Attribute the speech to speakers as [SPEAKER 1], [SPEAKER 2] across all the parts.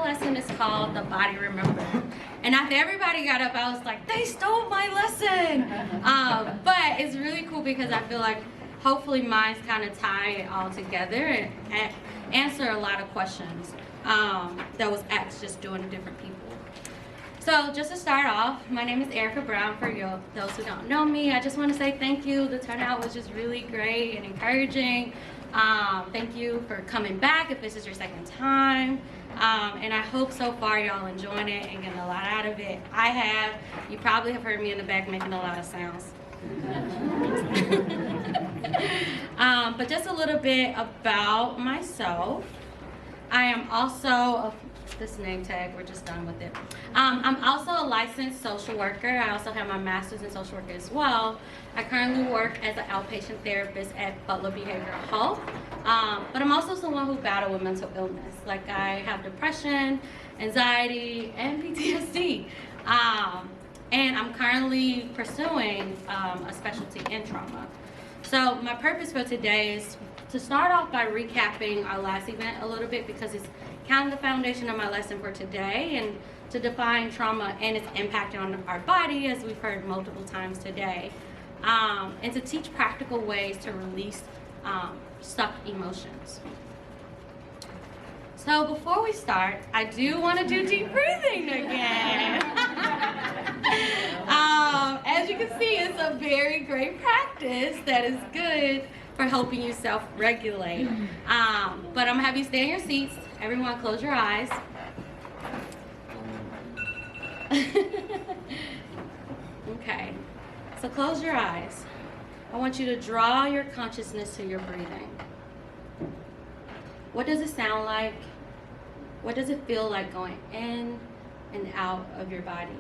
[SPEAKER 1] lesson is called The Body Remembers. And after everybody got up, I was like, they stole my lesson. But it's really cool because I feel like hopefully mine's kind of tie it all together and answer a lot of questions that was asked just doing to different people. So just to start off, my name is Erica Brown. For those who don't know me, I just want to say thank you. The turnout was just really great and encouraging. Thank you for coming back if this is your second time. And I hope so far y'all enjoying it and getting a lot out of it. I have. You probably have heard me in the back making a lot of sounds. But just a little bit about myself. I am also this name tag, we're just done with it. I'm also a licensed social worker. I also have my master's in social work as well. I currently work as an outpatient therapist at Butler Behavioral Health. But I'm also someone who battles with mental illness. Like I have depression, anxiety, and PTSD. And I'm currently pursuing a specialty in trauma. So my purpose for today is to start off by recapping our last event a little bit because it's kind of the foundation of my lesson for today, and to define trauma and its impact on our body, as we've heard multiple times today, and to teach practical ways to release stuck emotions. So before we start, I do want to do deep breathing again. As you can see, it's a very great practice that is good for helping you self-regulate. But I'm gonna have you stay in your seats. Everyone close your eyes. Okay, so close your eyes. I want you to draw your consciousness to your breathing. What does it sound like? What does it feel like going in and out of your body?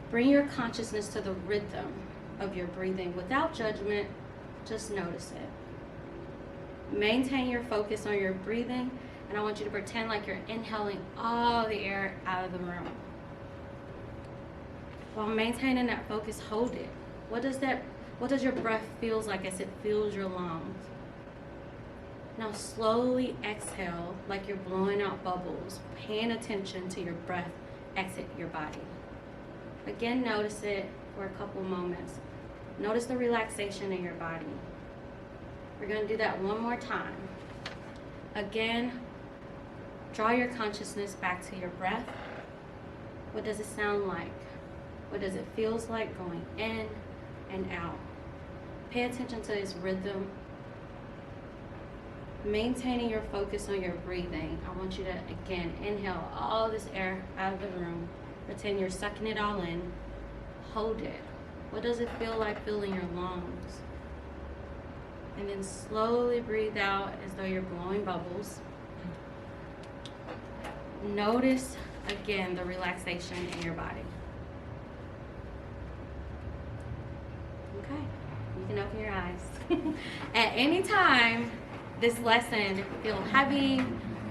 [SPEAKER 1] Bring your consciousness to the rhythm of your breathing without judgment. Just notice it. Maintain your focus on your breathing, and I want you to pretend like you're inhaling all the air out of the room. While maintaining that focus, hold it. What does your breath feels like as it fills your lungs? Now slowly exhale like you're blowing out bubbles, paying attention to your breath exit your body. Again, notice it for a couple moments. Notice the relaxation in your body. We're going to do that one more time. Again, draw your consciousness back to your breath. What does it sound like? What does it feel like going in and out? Pay attention to this rhythm. Maintaining your focus on your breathing. I want you to, again, inhale all this air out of the room. Pretend you're sucking it all in. Hold it. What does it feel like filling your lungs? And then slowly breathe out as though you're blowing bubbles. Notice, again, the relaxation in your body. Okay, you can open your eyes. At any time, this lesson feel heavy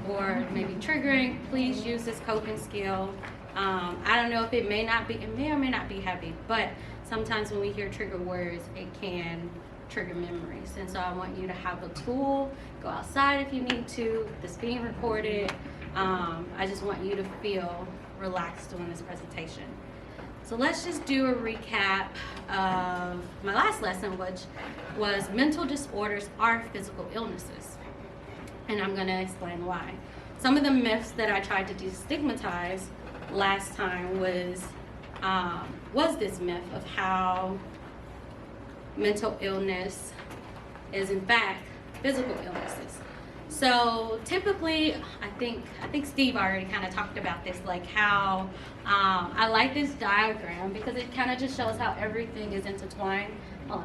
[SPEAKER 1] or maybe triggering, please use this coping skill. I don't know if it may or may not be heavy, but sometimes when we hear trigger words, it can trigger memories. And so I want you to have a tool, go outside if you need to, this being recorded. I just want you to feel relaxed doing this presentation. So let's just do a recap of my last lesson, which was mental disorders are physical illnesses. And I'm gonna explain why. Some of the myths that I tried to destigmatize last time was this myth of how mental illness is in fact physical illnesses. So typically, I think Steve already kind of talked about this, like how I like this diagram because it kind of just shows how everything is intertwined.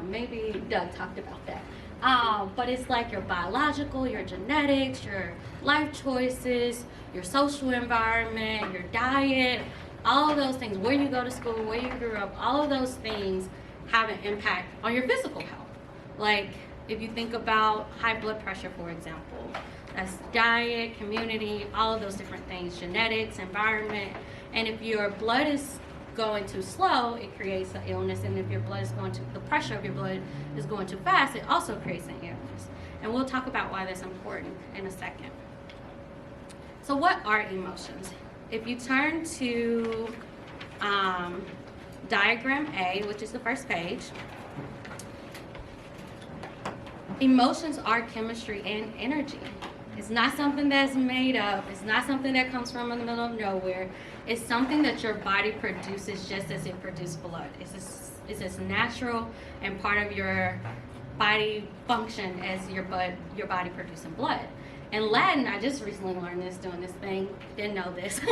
[SPEAKER 1] Maybe Doug talked about that. But it's like your biological, your genetics, your life choices, your social environment, your diet, all of those things, where you go to school, where you grew up, all of those things have an impact on your physical health. Like if you think about high blood pressure, for example, that's diet, community, all of those different things, genetics, environment. And if your blood is going too slow, it creates an illness. And if your blood is the pressure of your blood is going too fast, it also creates an illness. And we'll talk about why that's important in a second. So what are emotions? If you turn to diagram A, which is the first page, emotions are chemistry and energy. It's not something that's made up. It's not something that comes from in the middle of nowhere. It's something that your body produces just as it produces blood. It's as natural and part of your body function as your body producing blood. In Latin, I just recently learned this doing this thing, didn't know this,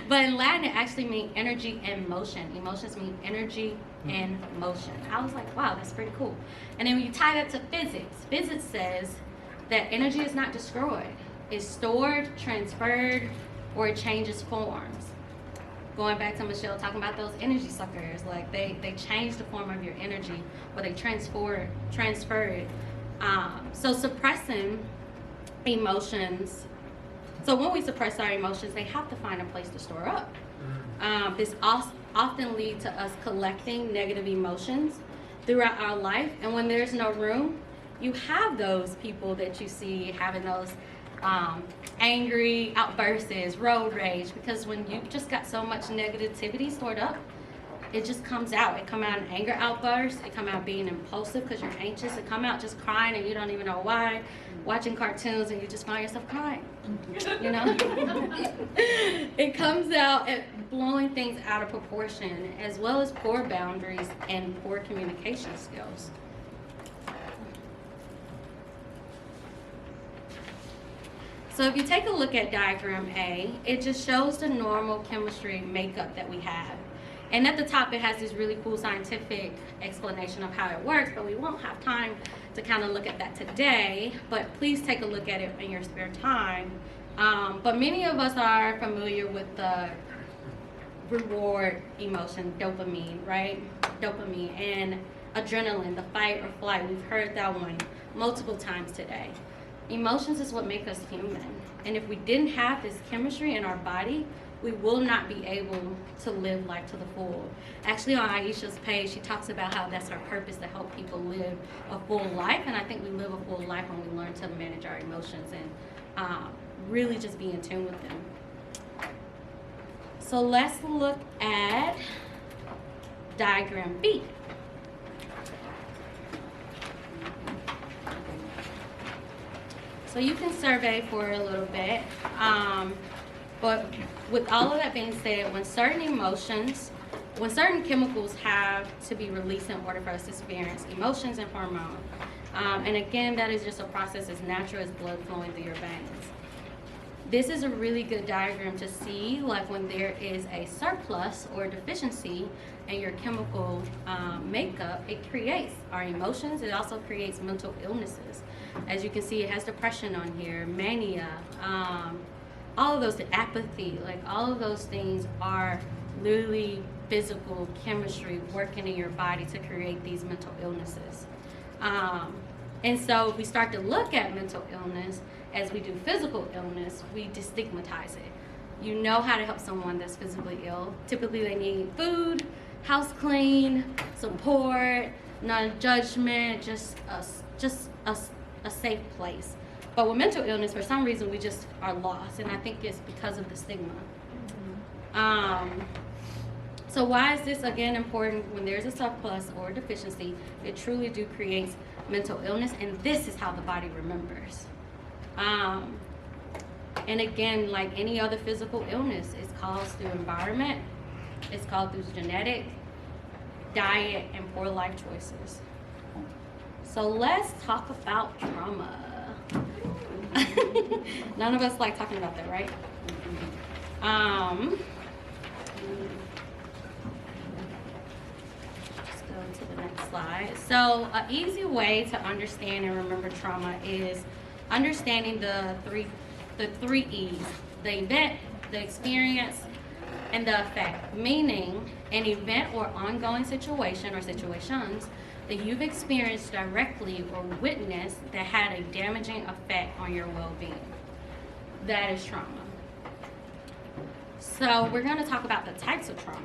[SPEAKER 1] but in Latin it actually means energy and motion. Emotions mean energy and motion. I was like, wow, that's pretty cool. And then when you tie that to physics, physics says that energy is not destroyed. It's stored, transferred, or it changes forms. Going back to Michelle talking about those energy suckers, like they change the form of your energy, or they transfer it. So suppressing emotions, so when we suppress our emotions, they have to find a place to store up. This often leads to us collecting negative emotions throughout our life, and when there's no room, you have those people that you see having those angry outbursts, road rage, because when you just got so much negativity stored up, it just comes out. It come out in anger outbursts, it come out being impulsive because you're anxious, it come out just crying and you don't even know why, watching cartoons and you just find yourself crying, you know? It comes out at blowing things out of proportion, as well as poor boundaries and poor communication skills. So if you take a look at diagram A, it just shows the normal chemistry makeup that we have. And at the top, it has this really cool scientific explanation of how it works, but we won't have time to kind of look at that today, but please take a look at it in your spare time. But many of us are familiar with the reward emotion, dopamine, right? Dopamine and adrenaline, the fight or flight. We've heard that one multiple times today. Emotions is what make us human. And if we didn't have this chemistry in our body, we will not be able to live life to the full. Actually, on Aisha's page, she talks about how that's her purpose, to help people live a full life. And I think we live a full life when we learn to manage our emotions and really just be in tune with them. So let's look at diagram B. So you can survey for a little bit, but with all of that being said, when certain chemicals have to be released in order for us to experience emotions and hormones, and again, that is just a process as natural as blood flowing through your veins. This is a really good diagram to see, like when there is a surplus or deficiency in your chemical makeup, it creates our emotions. It also creates mental illnesses. As you can see, it has depression on here, mania, all of those, apathy, like all of those things are literally physical chemistry working in your body to create these mental illnesses. And so if we start to look at mental illness as we do physical illness, we destigmatize it. You know how to help someone that's physically ill. Typically they need food, house clean, support, non-judgment, just a safe place. But with mental illness, for some reason, we just are lost, and I think it's because of the stigma. So why is this, again, important? When there's a surplus or a deficiency, it truly do create mental illness, and this is how the body remembers. And again, like any other physical illness, it's caused through environment, it's caused through genetic, diet, and poor life choices. So let's talk about trauma. None of us like talking about that, right? Just go to the next slide. So an easy way to understand and remember trauma is understanding the three E's: the event, the experience, and the effect. Meaning, an event or ongoing situation or situations that you've experienced directly or witnessed that had a damaging effect on your well-being. That is trauma. So we're going to talk about the types of trauma.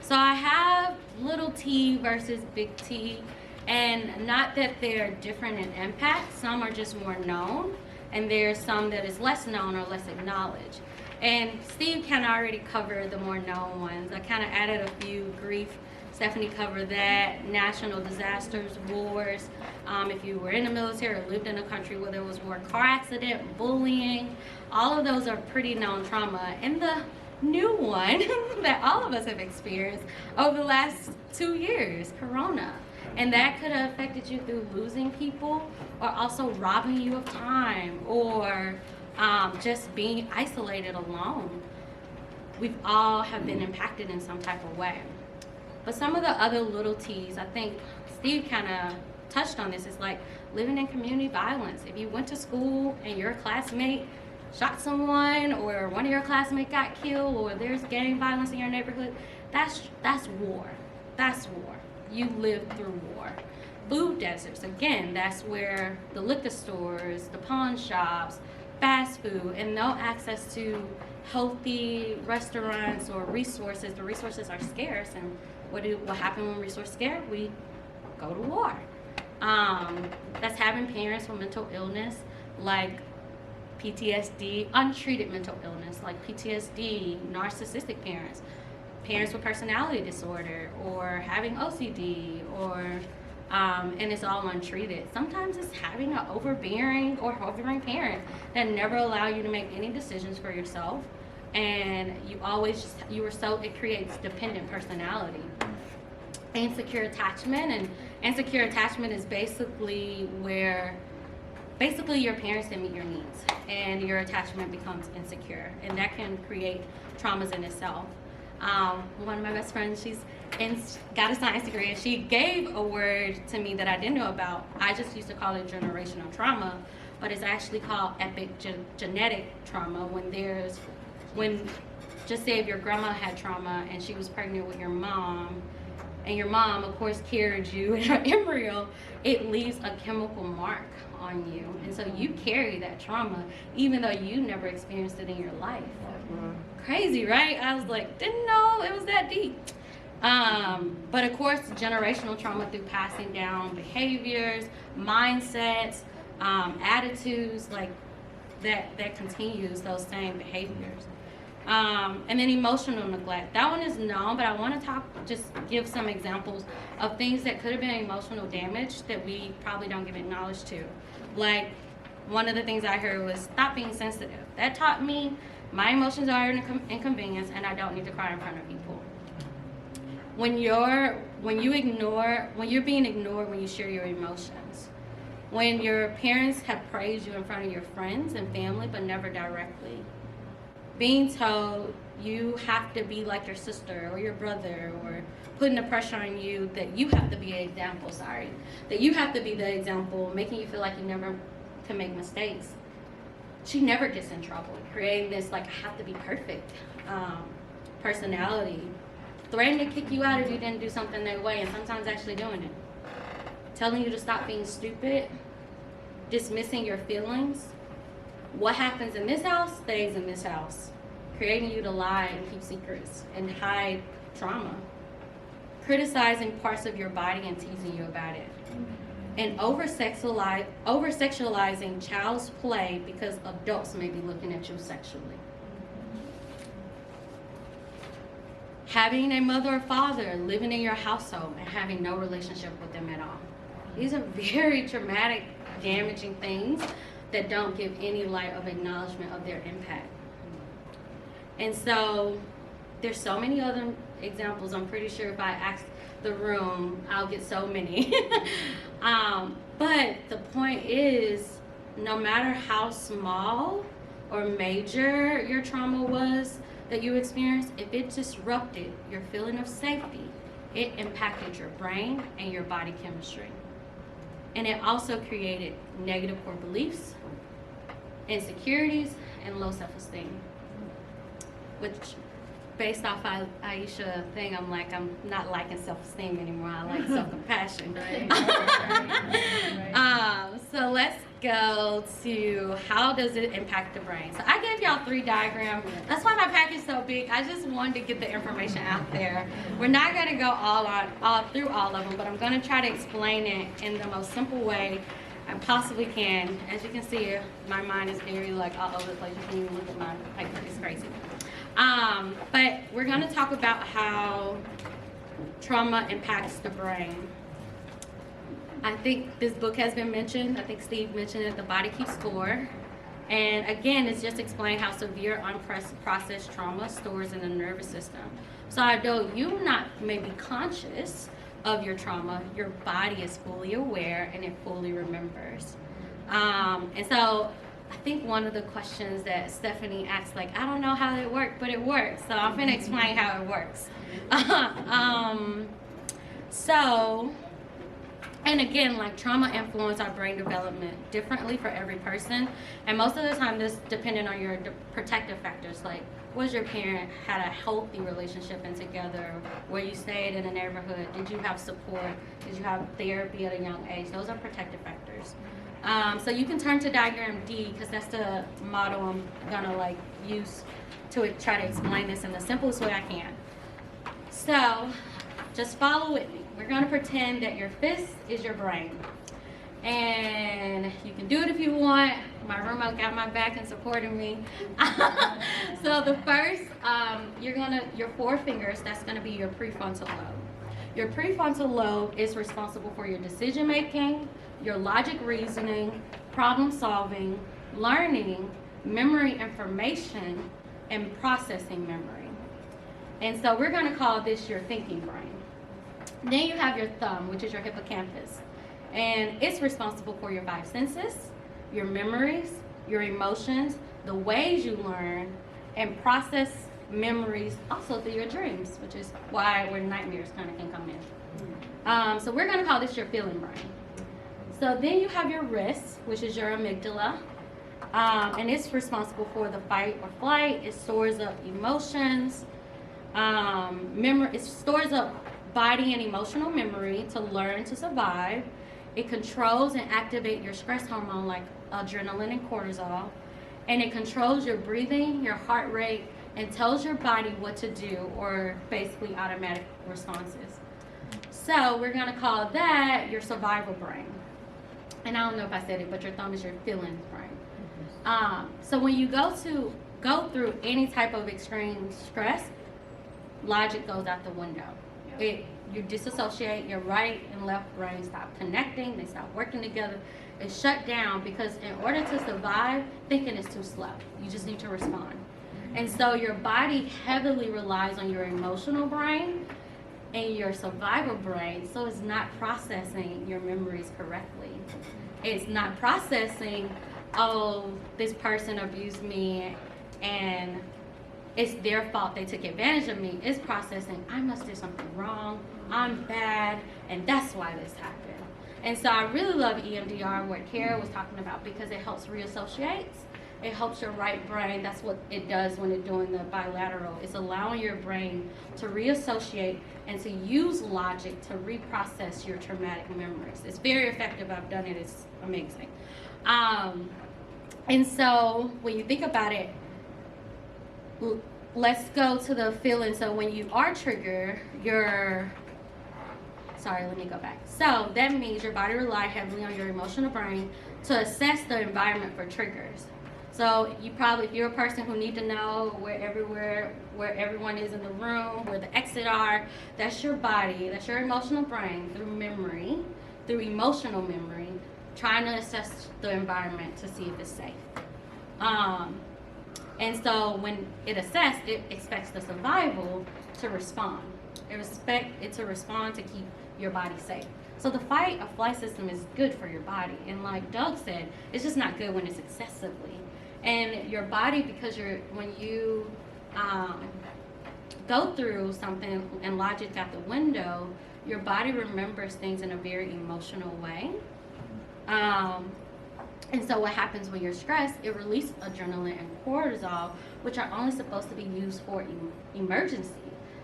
[SPEAKER 1] So I have little t versus big T, and not that they're different in impact. Some are just more known, and there's some that is less known or less acknowledged. And Steve kind of already covered the more known ones. I kind of added a few: grief. Stephanie covered that. National disasters, wars. If you were in the military or lived in a country where there was war, car accident, bullying, all of those are pretty known trauma. And the new one that all of us have experienced over the last 2 years, Corona. And that could have affected you through losing people, or also robbing you of time, or just being isolated alone. We've all have been impacted in some type of way. But some of the other little T's, I think Steve kind of touched on this, is like living in community violence. If you went to school and your classmate shot someone, or one of your classmates got killed, or there's gang violence in your neighborhood, that's war. That's war. You lived through war. Food deserts, again, that's where the liquor stores, the pawn shops, fast food, and no access to healthy restaurants or resources. The resources are scarce, and what happens when resources are scarce? We go to war. That's having parents with mental illness like PTSD, untreated mental illness like PTSD, narcissistic parents, parents with personality disorder, or having OCD, or and it's all untreated. Sometimes it's having an overbearing or hovering parent that never allow you to make any decisions for yourself, and it creates dependent personality. Insecure attachment, and insecure attachment is basically where your parents didn't meet your needs, and your attachment becomes insecure, and that can create traumas in itself. One of my best friends, she's got a science degree, and she gave a word to me that I didn't know about. I just used to call it generational trauma, but it's actually called epigenetic trauma. Just say if your grandma had trauma and she was pregnant with your mom, and your mom, of course, carried you in her embryo, it leaves a chemical mark on you. And so you carry that trauma, even though you never experienced it in your life. Crazy, right? I was like, didn't know it was that deep. But of course, generational trauma through passing down behaviors, mindsets, attitudes, like that continues those same behaviors. And then emotional neglect. That one is known, but I want to just give some examples of things that could have been emotional damage that we probably don't give acknowledged to. Like, one of the things I heard was stop being sensitive. That taught me my emotions are an inconvenience, and I don't need to cry in front of people. When you're being ignored when you share your emotions. When your parents have praised you in front of your friends and family, but never directly. Being told you have to be like your sister or your brother, or putting the pressure on you that you have to be an example, that you have to be the example, making you feel like you never can make mistakes. She never gets in trouble, creating this like I have to be perfect personality, threatening to kick you out if you didn't do something their way, and sometimes actually doing it. Telling you to stop being stupid, dismissing your feelings. What happens in this house stays in this house. Creating you to lie and keep secrets and hide trauma. Criticizing parts of your body and teasing you about it. And over-sexualizing child's play because adults may be looking at you sexually. Having a mother or father living in your household and having no relationship with them at all. These are very traumatic, damaging things that don't give any light of acknowledgement of their impact. And so there's so many other examples. I'm pretty sure if I ask the room, I'll get so many. But the point is, no matter how small or major your trauma was that you experienced, if it disrupted your feeling of safety, it impacted your brain and your body chemistry. And it also created negative core beliefs, insecurities, and low self-esteem. Which, based off Aisha thing, I'm not liking self-esteem anymore. I like self-compassion.
[SPEAKER 2] Right.
[SPEAKER 1] So let's go to how does it impact the brain. So I gave y'all 3 diagrams. That's why my package is so big. I just wanted to get the information out there. We're not going to go all through all of them, but I'm going to try to explain it in the most simple way I possibly can. As you can see, my mind is very like all over the place. You can even look at my paper, it's crazy. But we're gonna talk about how trauma impacts the brain. I think this book has been mentioned. I think Steve mentioned it, The Body Keeps Score. And again, it's just explaining how severe unprocessed trauma stores in the nervous system. So although you not maybe conscious of your trauma, your body is fully aware and it fully remembers. And so I think one of the questions that Stephanie asked, like, I don't know how it works, but it works. So I'm gonna explain how it works. And again, like, trauma influence our brain development differently for every person. And most of the time, this depending on your protective factors, like, was your parent had a healthy relationship and together, where you stayed in a neighborhood, did you have support, did you have therapy at a young age? Those are protective factors. So you can turn to diagram D, because that's the model I'm gonna like use to try to explain this in the simplest way I can. So just follow with me. We're gonna pretend that your fist is your brain. And you can do it if you want. My roommate got my back and supporting me. So the first, your four fingers, that's gonna be your prefrontal lobe. Your prefrontal lobe is responsible for your decision making, your logic reasoning, problem solving, learning, memory information, and processing memory. And so we're gonna call this your thinking brain. Then you have your thumb, which is your hippocampus. And it's responsible for your five senses, your memories, your emotions, the ways you learn, and process memories also through your dreams, which is where nightmares kind of can come in. So we're gonna call this your feeling brain. So then you have your wrist, which is your amygdala. And it's responsible for the fight or flight. It stores up emotions, it stores up body and emotional memory to learn to survive. It controls and activates your stress hormone like adrenaline and cortisol. And it controls your breathing, your heart rate, and tells your body what to do, or basically automatic responses. So we're gonna call that your survival brain. And I don't know if I said it, but your thumb is your feeling brain. So when you go through any type of extreme stress, logic goes out the window. You disassociate, your right and left brain stop connecting, they stop working together. It's shut down because in order to survive, thinking is too slow. You just need to respond. And so your body heavily relies on your emotional brain and your survival brain, so it's not processing your memories correctly. It's not processing, oh, this person abused me and it's their fault, they took advantage of me. It's processing, I must do something wrong, I'm bad, and that's why this happened. And so I really love EMDR, what Kara was talking about, because it helps reassociate. It helps your right brain. That's what it does when it's doing the bilateral. It's allowing your brain to reassociate and to use logic to reprocess your traumatic memories. It's very effective. I've done it. It's amazing. And so when you think about it, let's go to the feeling. So when you are triggered, let me go back. So that means your body relies heavily on your emotional brain to assess the environment for triggers. So you probably, if you're a person who need to know where everyone is in the room, where the exits are, that's your body, that's your emotional brain through memory, through emotional memory, trying to assess the environment to see if it's safe. And so when it assesses, it expects the survival to respond. It expects it to respond to keep your body safe. So the fight or flight system is good for your body. And like Doug said, it's just not good when it's excessively. And your body, because when you go through something and logic's out the window, your body remembers things in a very emotional way. And so what happens when you're stressed, it releases adrenaline and cortisol, which are only supposed to be used for emergency.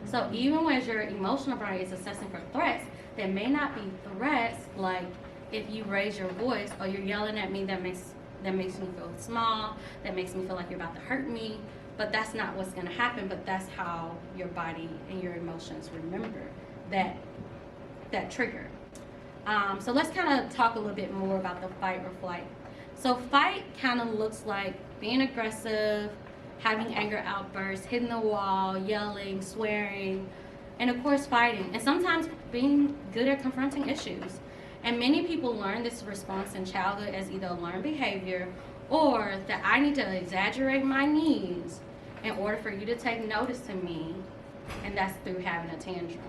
[SPEAKER 1] So even when your emotional brain is assessing for threats, there may not be threats, like if you raise your voice or you're yelling at me, that makes me feel small, that makes me feel like you're about to hurt me, but that's not what's gonna happen, but that's how your body and your emotions remember that trigger. So let's kind of talk a little bit more about the fight or flight. So fight kind of looks like being aggressive, having anger outbursts, hitting the wall, yelling, swearing, and of course fighting. And sometimes being good at confronting issues. And many people learn this response in childhood as either a learned behavior or that I need to exaggerate my needs in order for you to take notice to me, and that's through having a tantrum.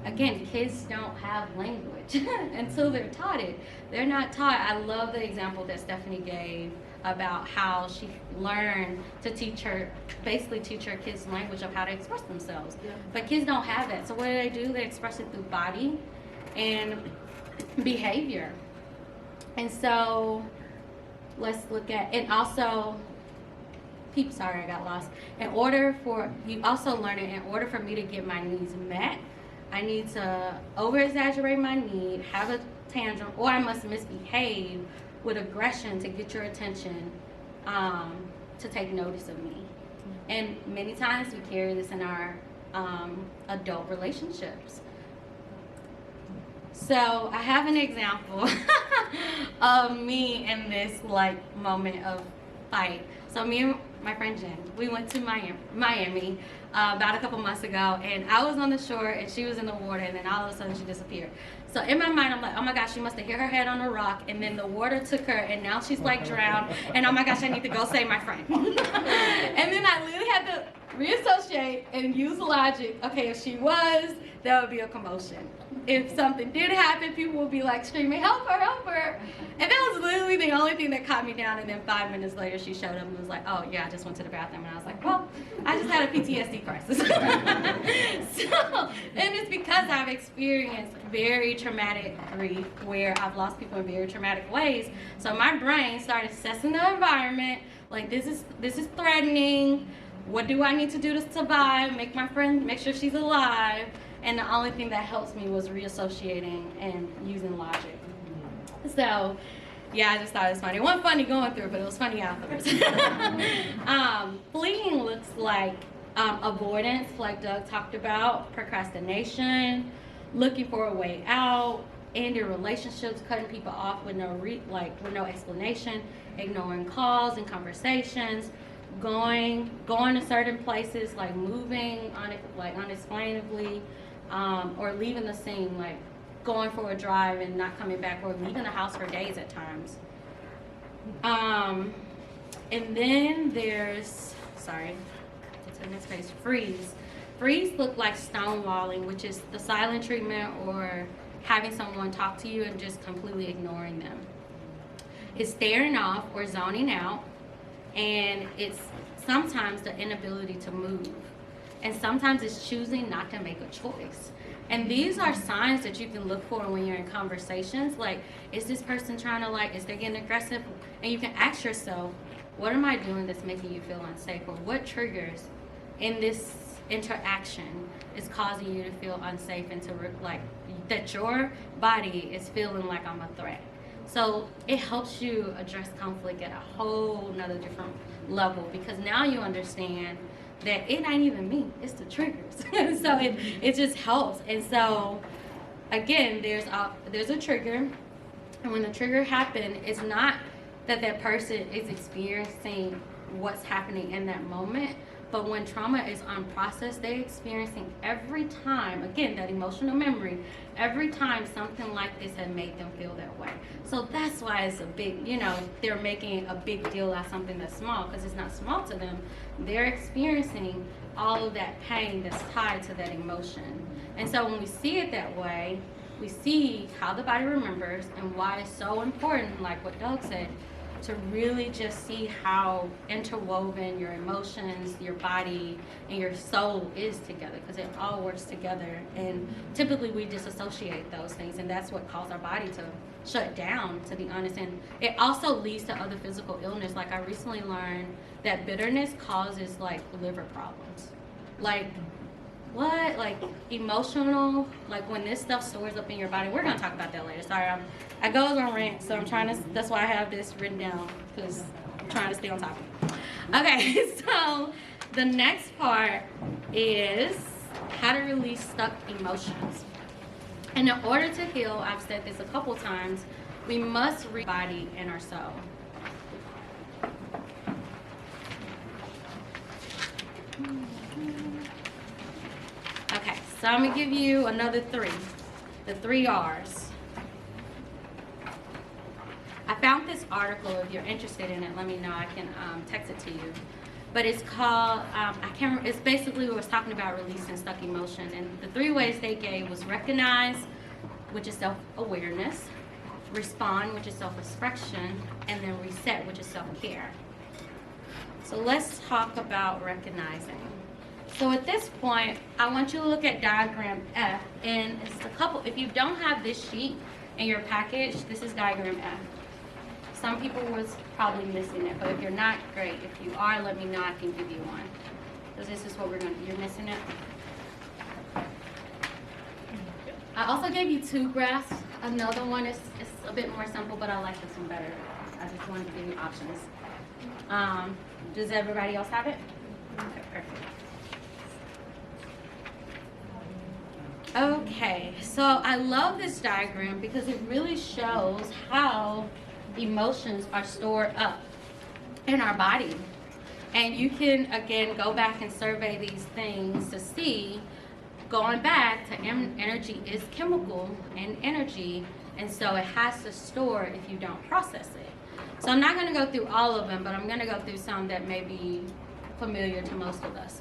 [SPEAKER 1] Again, kids don't have language until they're taught it. They're not taught. I love the example that Stephanie gave about how she learned to basically teach her kids language of how to express themselves. Yeah. But kids don't have that. So what do? They express it through body and behavior. And so let's look at, and also, sorry, I got lost. You also learn it, in order for me to get my needs met, I need to over-exaggerate my need, have a tantrum, or I must misbehave with aggression to get your attention, to take notice of me. And many times we carry this in our adult relationships. So I have an example of me in this moment of fight. So me and my friend Jen, we went to Miami about a couple months ago, and I was on the shore and she was in the water, and then all of a sudden she disappeared. So in my mind, I'm like, oh my gosh, she must have hit her head on a rock, and then the water took her, and now she's drowned, and oh my gosh, I need to go save my friend. And then I literally had to reassociate and use logic. Okay, if she was, there would be a commotion. If something did happen, people would be screaming, help her, help her. And that was literally the only thing that caught me down. And then 5 minutes later, she showed up and was like, oh yeah, I just went to the bathroom. And I was like, well, I just had a PTSD crisis. And it's because I've experienced very traumatic grief where I've lost people in very traumatic ways. So my brain started assessing the environment, this is threatening. What do I need to do to survive? Make my friend, make sure she's alive. And the only thing that helps me was reassociating and using logic. So, yeah, I just thought it was funny. It wasn't funny going through it, but it was funny afterwards. Fleeing looks like avoidance, like Doug talked about, procrastination, looking for a way out, ending relationships, cutting people off with no explanation, ignoring calls and conversations, going to certain places, moving unexplainably, or leaving the scene, going for a drive and not coming back, or leaving the house for days at times. And then there's, to the next page, freeze. Freeze look like stonewalling, which is the silent treatment or having someone talk to you and just completely ignoring them. It's staring off or zoning out, and it's sometimes the inability to move. And sometimes it's choosing not to make a choice. And these are signs that you can look for when you're in conversations. Is this person trying to, is they getting aggressive? And you can ask yourself, what am I doing that's making you feel unsafe? Or what triggers in this interaction is causing you to feel unsafe and to, that your body is feeling like I'm a threat. So it helps you address conflict at a whole nother different level, because now you understand that it ain't even me, it's the triggers. So it just helps. And so again, there's a trigger, and when the trigger happens, it's not that person is experiencing what's happening in that moment, but when trauma is unprocessed, they're experiencing every time, again, that emotional memory, every time something like this had made them feel that way. So that's why it's a big, they're making a big deal out of something that's small, because it's not small to them. They're experiencing all of that pain that's tied to that emotion. And so when we see it that way, we see how the body remembers and why it's so important, like what Doug said, to really just see how interwoven your emotions, your body, and your soul is together, because it all works together. And typically we disassociate those things, and that's what caused our body to shut down, to be honest. And it also leads to other physical illness. I recently learned that bitterness causes liver problems. Emotional, when this stuff stores up in your body. We're gonna talk about that later. Sorry, I go on rant, so that's why I have this written down, because I'm trying to stay on topic. Okay, so the next part is how to release stuck emotions. And in order to heal, I've said this a couple times, we must read our body and our soul. Okay, so I'm gonna give you another 3, the 3 R's. I found this article. If you're interested in it, let me know. I can text it to you. But it's called, it's basically what was talking about releasing stuck emotion. And the 3 ways they gave was recognize, which is self-awareness, respond, which is self-expression, and then reset, which is self-care. So let's talk about recognizing. So at this point, I want you to look at diagram F, and it's a couple, if you don't have this sheet in your package, this is diagram F. Some people was probably missing it, but if you're not, great. If you are, let me know, I can give you one. Because this is what we're going to, you're missing it. I also gave you 2 graphs. Another one is a bit more simple, but I like this one better. I just wanted to give you options. Does everybody else have it? Okay, perfect. Okay, so I love this diagram because it really shows how emotions are stored up in our body. And you can, again, go back and survey these things to see, going back to energy is chemical and energy, and so it has to store if you don't process it. So I'm not going to go through all of them, but I'm going to go through some that may be familiar to most of us.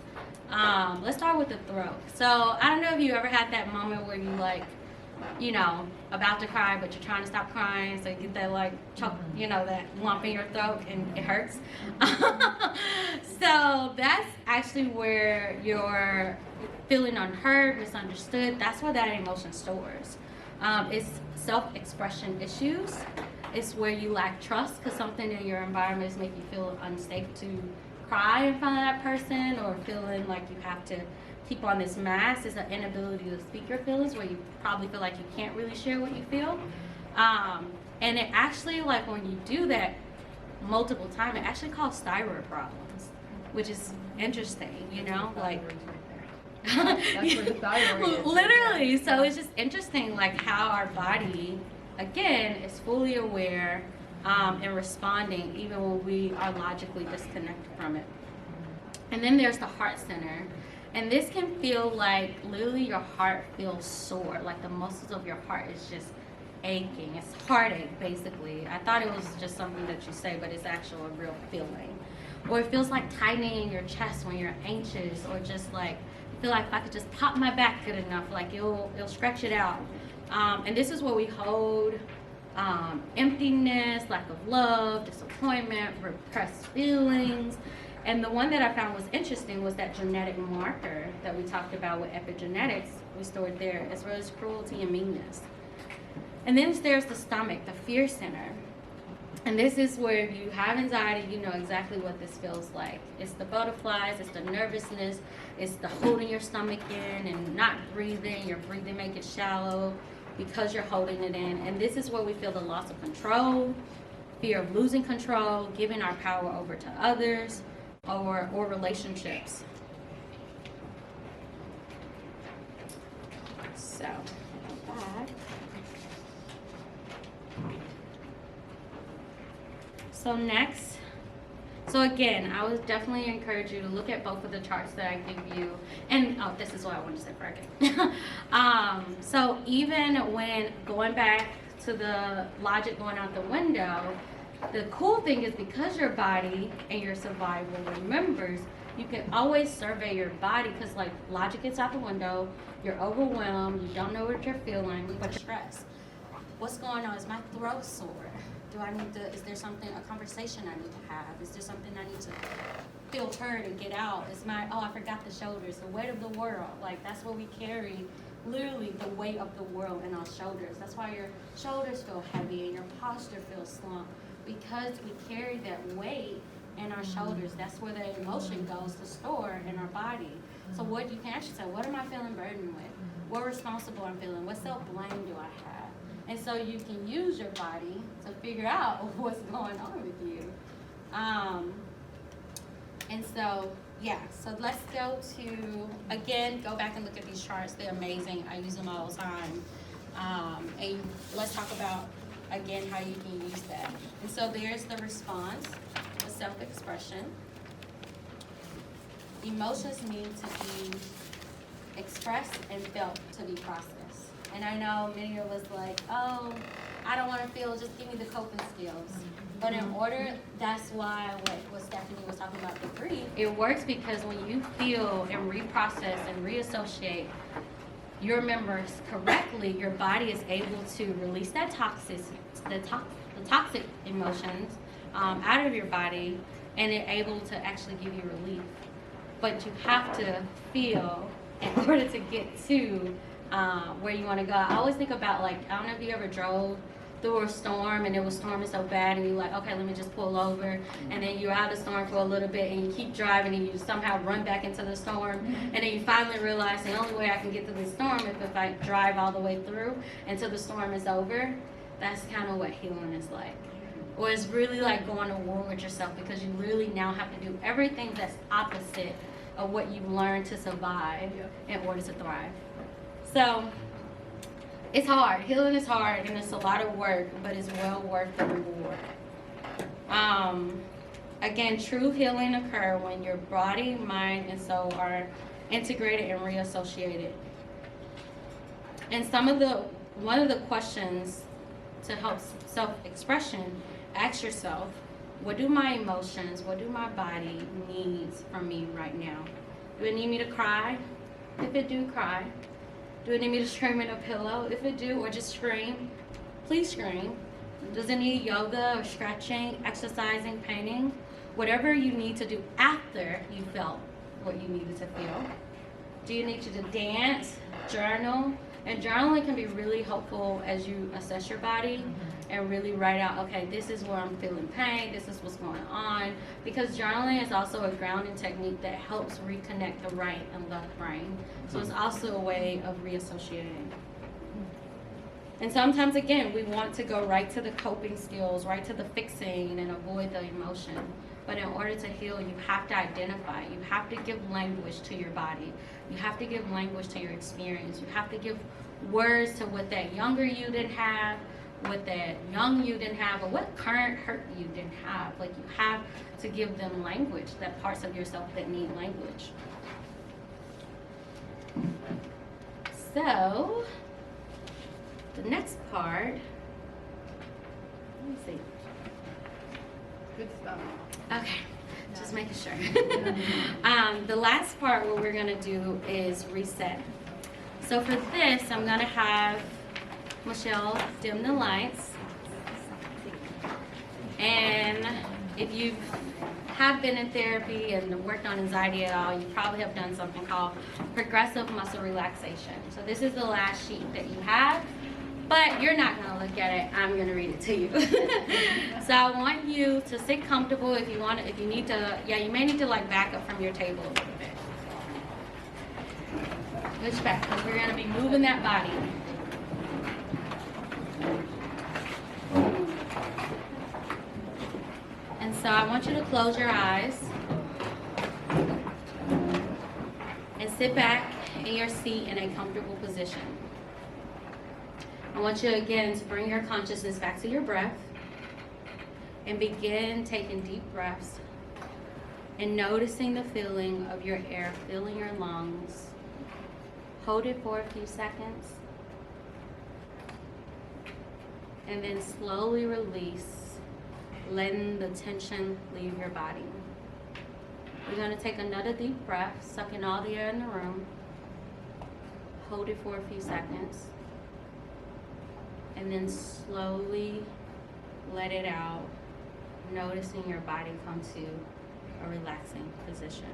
[SPEAKER 1] Let's start with the throat. So I don't know if you ever had that moment where you like, you know, about to cry, but you're trying to stop crying, so you get that like choke, you know, that lump in your throat and it hurts. So that's actually where you're feeling unheard, misunderstood. That's where that emotion stores. It's self-expression issues. It's where you lack trust because something in your environment is making you feel unsafe to cry in front of that person, or feeling like you have to keep on this mask. Is an inability to speak your feelings, where you probably feel like you can't really share what you feel. And it actually, like when you do that multiple times, it actually causes thyroid problems, which is interesting, you know, like
[SPEAKER 2] That's where the thyroid is.
[SPEAKER 1] Literally. So it's just interesting, like how our body, again, is fully aware and responding even when we are logically disconnected from it. And then there's the heart center. And this can feel like literally your heart feels sore, like the muscles of your heart is just aching. It's heartache, basically. I thought it was just something that you say, but it's actually a real feeling. Or it feels like tightening in your chest when you're anxious, or just like, I feel like if I could just pop my back good enough, like it'll stretch it out. And this is where we hold emptiness, lack of love, disappointment, repressed feelings. And the one that I found was interesting was that genetic marker that we talked about with epigenetics. We stored there, as well as cruelty and meanness. And then there's the stomach, the fear center. And this is where if you have anxiety, you know exactly what this feels like. It's the butterflies, it's the nervousness, it's the holding your stomach in and not breathing. Your breathing make it shallow because you're holding it in. And this is where we feel the loss of control, fear of losing control, giving our power over to others, or relationships. So, back. So next, so again, I would definitely encourage you to look at both of the charts that I give you. And oh, this is what I wanted to say for again. So even when going back to the logic going out the window, the cool thing is because your body and your survival remembers, you can always survey your body, because like logic gets out the window, you're overwhelmed, you don't know what you're feeling, but you're stressed. What's going on? Is my throat sore? Do I need to, is there something, a conversation I need to have? Is there something I need to feel heard and get out? Is my, oh, I forgot the shoulders, the weight of the world. Like that's what we carry, literally the weight of the world in our shoulders. That's why your shoulders feel heavy and your posture feels slumped, because we carry that weight in our shoulders. That's where the emotion goes to store in our body. So what you can actually say, what am I feeling burdened with? What responsible I'm feeling? What self-blame do I have? And so you can use your body to figure out what's going on with you. And so, yeah, so let's go to, again, go back and look at these charts. They're amazing. I use them all the time. And let's talk about, again, how you can use that. And so there's the response, the self-expression. Emotions need to be expressed and felt to be processed. And I know many of us like, oh, I don't want to feel, just give me the coping skills. But in order, that's why what Stephanie was talking about, the three, it works because when you feel and reprocess and reassociate your memories correctly, your body is able to release that the toxic emotions out of your body, and it's able to actually give you relief. But you have to feel in order to get to where you want to go. I always think about, like, I don't know if you ever drove through a storm and it was storming so bad and you're like, okay, let me just pull over, and then you're out of the storm for a little bit and you keep driving and you somehow run back into the storm, and then you finally realize the only way I can get to the storm is if I drive all the way through until the storm is over. That's kind of what healing is like. Or it's really like going to war with yourself, because you really now have to do everything that's opposite of what you've learned to survive in order to thrive. So it's hard. Healing is hard, and it's a lot of work, but it's well worth the reward. Again, true healing occurs when your body, mind, and soul are integrated and reassociated. And one of the questions to help self-expression, ask yourself, what do my emotions, what do my body needs from me right now? Do it need me to cry? If it do, cry. Do it need me to scream in a pillow? If it do, or just scream, please scream. Does it need yoga or stretching, exercising, painting? Whatever you need to do after you felt what you needed to feel. Do you need to dance, journal? And journaling can be really helpful as you assess your body and really write out, okay, this is where I'm feeling pain, this is what's going on. Because journaling is also a grounding technique that helps reconnect the right and left brain. So it's also a way of reassociating. And sometimes, again, we want to go right to the coping skills, right to the fixing, and avoid the emotion. But in order to heal, you have to identify. You have to give language to your body. You have to give language to your experience. You have to give words to what that younger you didn't have, what that young you didn't have, or what current hurt you didn't have. Like, you have to give them language, that parts of yourself that need language. So, the next part, let me see.
[SPEAKER 2] Good stuff.
[SPEAKER 1] Okay, just making sure. The last part, what we're gonna do is reset. So for this, I'm gonna have Michelle dim the lights. And if you have been in therapy and worked on anxiety at all, you probably have done something called progressive muscle relaxation. So this is the last sheet that you have. But you're not going to look at it. I'm going to read it to you. So I want you to sit comfortable. If you want to, if you need to, you may need to like back up from your table a little bit. Push back, because we're going to be moving that body. And so I want you to close your eyes and sit back in your seat in a comfortable position. I want you again to bring your consciousness back to your breath and begin taking deep breaths and noticing the feeling of your air filling your lungs. Hold it for a few seconds and then slowly release, letting the tension leave your body. We're going to take another deep breath, suck in all the air in the room. Hold it for a few seconds. And then slowly let it out, noticing your body come to a relaxing position.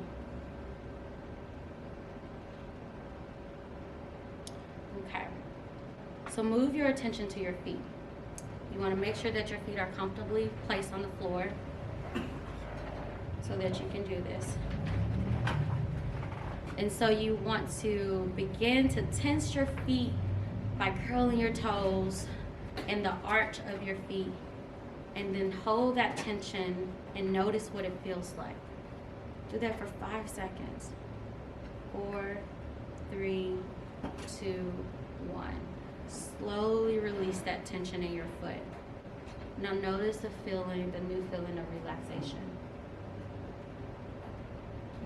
[SPEAKER 1] Okay, so move your attention to your feet. You want to make sure that your feet are comfortably placed on the floor so that you can do this. And so you want to begin to tense your feet by curling your toes and the arch of your feet, and then hold that tension and notice what it feels like. Do that for 5 seconds. 4, 3, 2, 1. Slowly release that tension in your foot. Now notice the feeling, the new feeling of relaxation.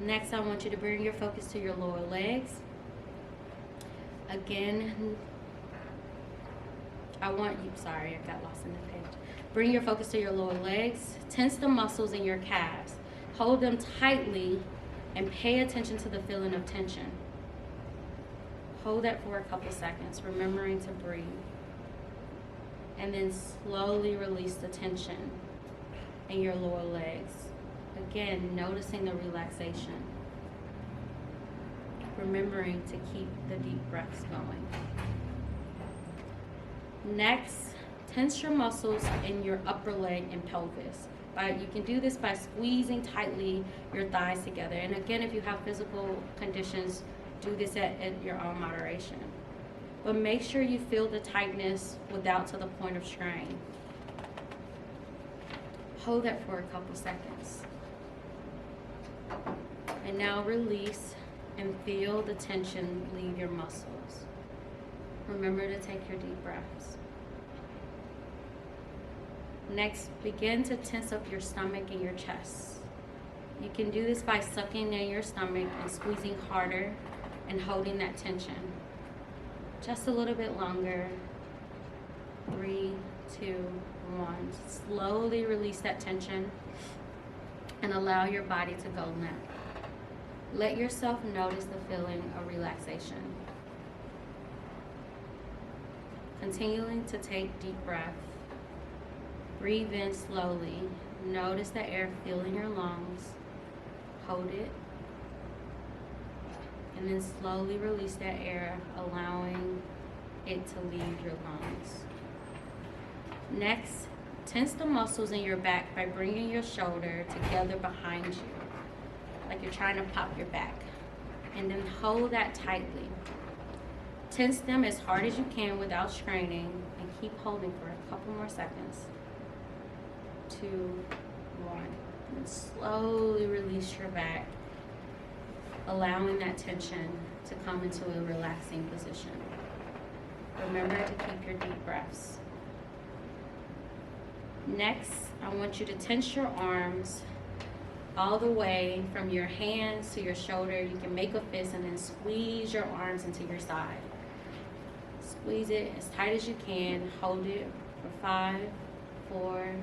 [SPEAKER 1] Next, I want you to bring your focus to your lower legs. Again, I got lost in the page. Bring your focus to your lower legs. Tense the muscles in your calves. Hold them tightly and pay attention to the feeling of tension. Hold that for a couple seconds, remembering to breathe. And then slowly release the tension in your lower legs. Again, noticing the relaxation. Remembering to keep the deep breaths going. Next, tense your muscles in your upper leg and pelvis. You can do this by squeezing tightly your thighs together. And again, if you have physical conditions, do this at your own moderation. But make sure you feel the tightness without to the point of strain. Hold that for a couple seconds. And now release and feel the tension leave your muscles. Remember to take your deep breaths. Next, begin to tense up your stomach and your chest. You can do this by sucking in your stomach and squeezing harder and holding that tension. Just a little bit longer. 3, 2, 1. Slowly release that tension and allow your body to go limp. Let yourself notice the feeling of relaxation. Continuing to take deep breaths. Breathe in slowly. Notice the air filling your lungs. Hold it. And then slowly release that air, allowing it to leave your lungs. Next, tense the muscles in your back by bringing your shoulder together behind you, like you're trying to pop your back. And then hold that tightly. Tense them as hard as you can without straining, and keep holding for a couple more seconds. 2, 1. And slowly release your back, allowing that tension to come into a relaxing position. Remember to keep your deep breaths. Next, I want you to tense your arms all the way from your hands to your shoulder. You can make a fist and then squeeze your arms into your side. Squeeze it as tight as you can. Hold it for 5, 4,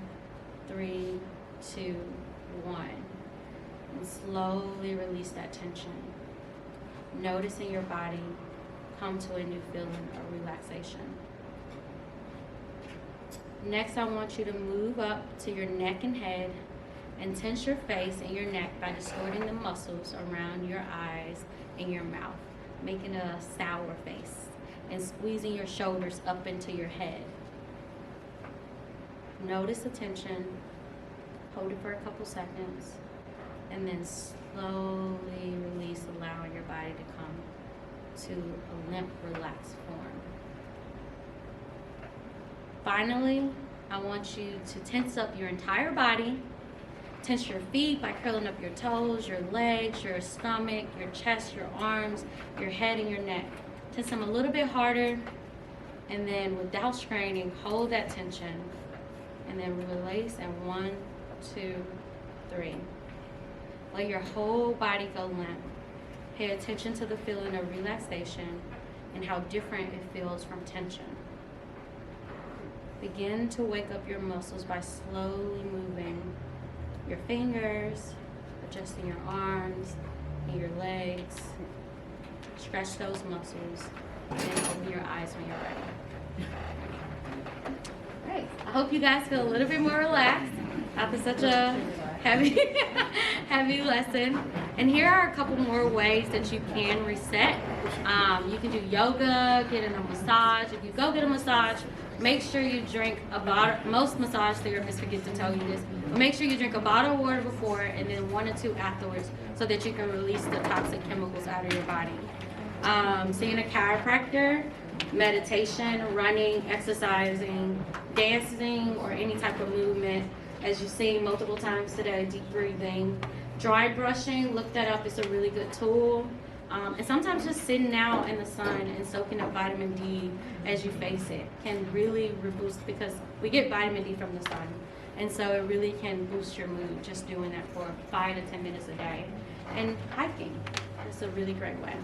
[SPEAKER 1] 3, 2, 1. And slowly release that tension. Noticing your body come to a new feeling of relaxation. Next, I want you to move up to your neck and head and tense your face and your neck by distorting the muscles around your eyes and your mouth, making a sour face, and squeezing your shoulders up into your head. Notice the tension. Hold it for a couple seconds, and then slowly release, allowing your body to come to a limp, relaxed form. Finally, I want you to tense up your entire body. Tense your feet by curling up your toes, your legs, your stomach, your chest, your arms, your head, and your neck. Tense them a little bit harder, and then without straining, hold that tension, and then release, and 1, 2, 3. Let your whole body go limp. Pay attention to the feeling of relaxation and how different it feels from tension. Begin to wake up your muscles by slowly moving your fingers, adjusting your arms and your legs. Stretch those muscles, and then open your eyes when you're ready. Great. I hope you guys feel a little bit more relaxed after such a heavy lesson. And here are a couple more ways that you can reset. You can do yoga, getting a massage. If you go get a massage, make sure you drink a bottle. Most massage therapists forget to tell you this, but make sure you drink a bottle of water before and then 1 or 2 afterwards, so that you can release the toxic chemicals out of your body. Seeing a chiropractor, meditation, running, exercising, dancing, or any type of movement, as you've seen multiple times today, deep breathing. Dry brushing, look that up, it's a really good tool. And sometimes just sitting out in the sun and soaking up vitamin D as you face it can really boost, because we get vitamin D from the sun. And so it really can boost your mood just doing that for 5 to 10 minutes a day. And hiking is a really great way.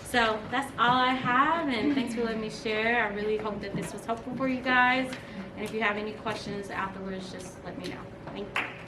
[SPEAKER 1] So that's all I have, and thanks for letting me share. I really hope that this was helpful for you guys. And if you have any questions afterwards, just let me know. Thank you.